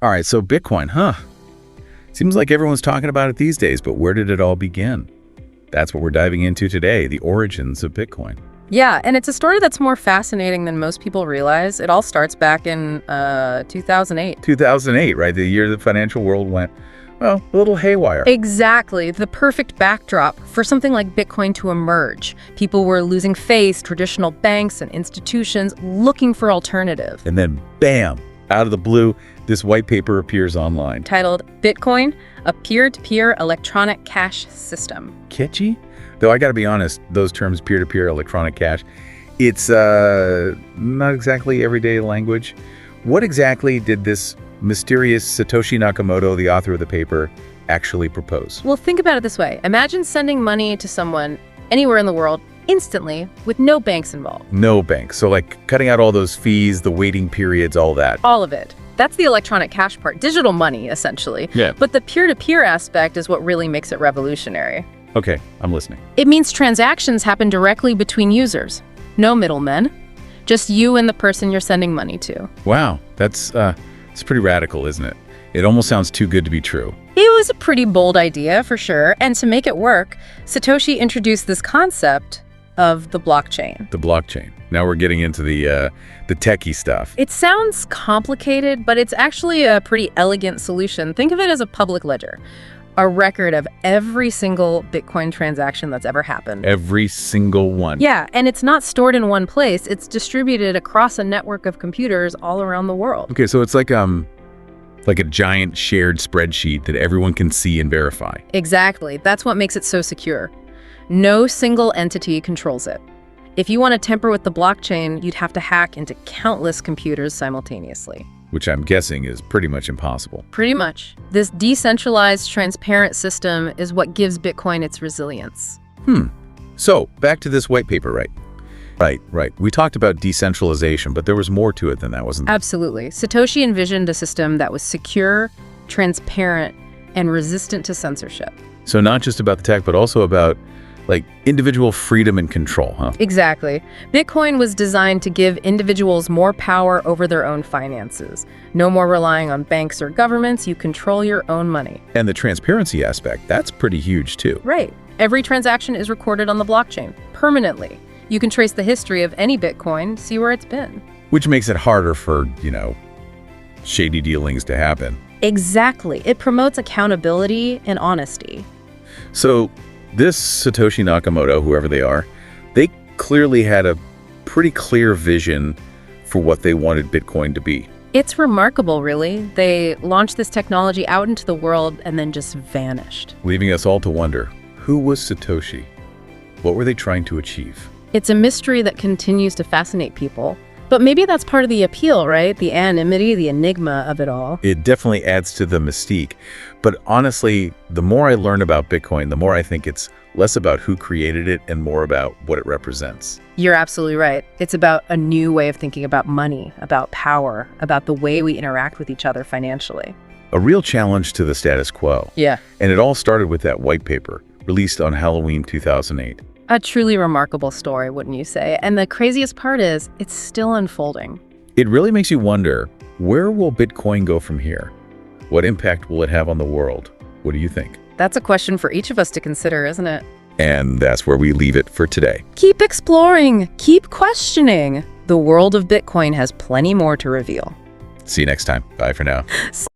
All right, so Bitcoin, huh? Seems like everyone's talking about it these days, but where did it all begin? That's what we're diving into today, the origins of Bitcoin. Yeah, and it's a story that's more fascinating than most people realize. It all starts back in 2008. 2008, right? The year the financial world went, well, a little haywire. Exactly. The perfect backdrop for something like Bitcoin to emerge. People were losing faith, traditional banks and institutions looking for alternatives. And then, bam, out of the blue, this white paper appears online. Titled Bitcoin, a peer-to-peer electronic cash system. Catchy? Though I gotta be honest, those terms, peer-to-peer electronic cash, it's not exactly everyday language. What exactly did this mysterious Satoshi Nakamoto, the author of the paper, actually propose? Well, think about it this way. Imagine sending money to someone anywhere in the world instantly with no banks involved. No banks. So like cutting out all those fees, the waiting periods, all that. All of it. That's the electronic cash part, digital money, essentially. Yeah. But the peer-to-peer aspect is what really makes it revolutionary. Okay, I'm listening. It means transactions happen directly between users. No middlemen. Just you and the person you're sending money to. Wow, it's pretty radical, isn't it? It almost sounds too good to be true. It was a pretty bold idea, for sure. And to make it work, Satoshi introduced this concept of the blockchain. The blockchain. Now we're getting into the techie stuff. It sounds complicated, but it's actually a pretty elegant solution. Think of it as a public ledger, a record of every single Bitcoin transaction that's ever happened. Every single one. Yeah, and it's not stored in one place. It's distributed across a network of computers all around the world. Okay, so it's like a giant shared spreadsheet that everyone can see and verify. Exactly. That's what makes it so secure. No single entity controls it. If you want to tamper with the blockchain, you'd have to hack into countless computers simultaneously. Which I'm guessing is pretty much impossible. Pretty much. This decentralized, transparent system is what gives Bitcoin its resilience. So, back to this white paper, right? Right. We talked about decentralization, but there was more to it than that, wasn't there? Absolutely. Satoshi envisioned a system that was secure, transparent, and resistant to censorship. So not just about the tech, but also about individual freedom and control, huh? Exactly. Bitcoin was designed to give individuals more power over their own finances. No more relying on banks or governments. You control your own money. And the transparency aspect, that's pretty huge too. Right. Every transaction is recorded on the blockchain, permanently. You can trace the history of any Bitcoin, see where it's been. Which makes it harder for, shady dealings to happen. Exactly. It promotes accountability and honesty. So this Satoshi Nakamoto, whoever they are, they clearly had a pretty clear vision for what they wanted Bitcoin to be. It's remarkable, really. They launched this technology out into the world and then just vanished. Leaving us all to wonder, who was Satoshi? What were they trying to achieve? It's a mystery that continues to fascinate people. But maybe that's part of the appeal, right? The anonymity, the enigma of it all. It definitely adds to the mystique. But honestly, the more I learn about Bitcoin, the more I think it's less about who created it and more about what it represents. You're absolutely right. It's about a new way of thinking about money, about power, about the way we interact with each other financially. A real challenge to the status quo. Yeah. And it all started with that white paper, released on Halloween 2008. A truly remarkable story, wouldn't you say? And the craziest part is, it's still unfolding. It really makes you wonder, where will Bitcoin go from here? What impact will it have on the world? What do you think? That's a question for each of us to consider, isn't it? And that's where we leave it for today. Keep exploring, keep questioning. The world of Bitcoin has plenty more to reveal. See you next time. Bye for now.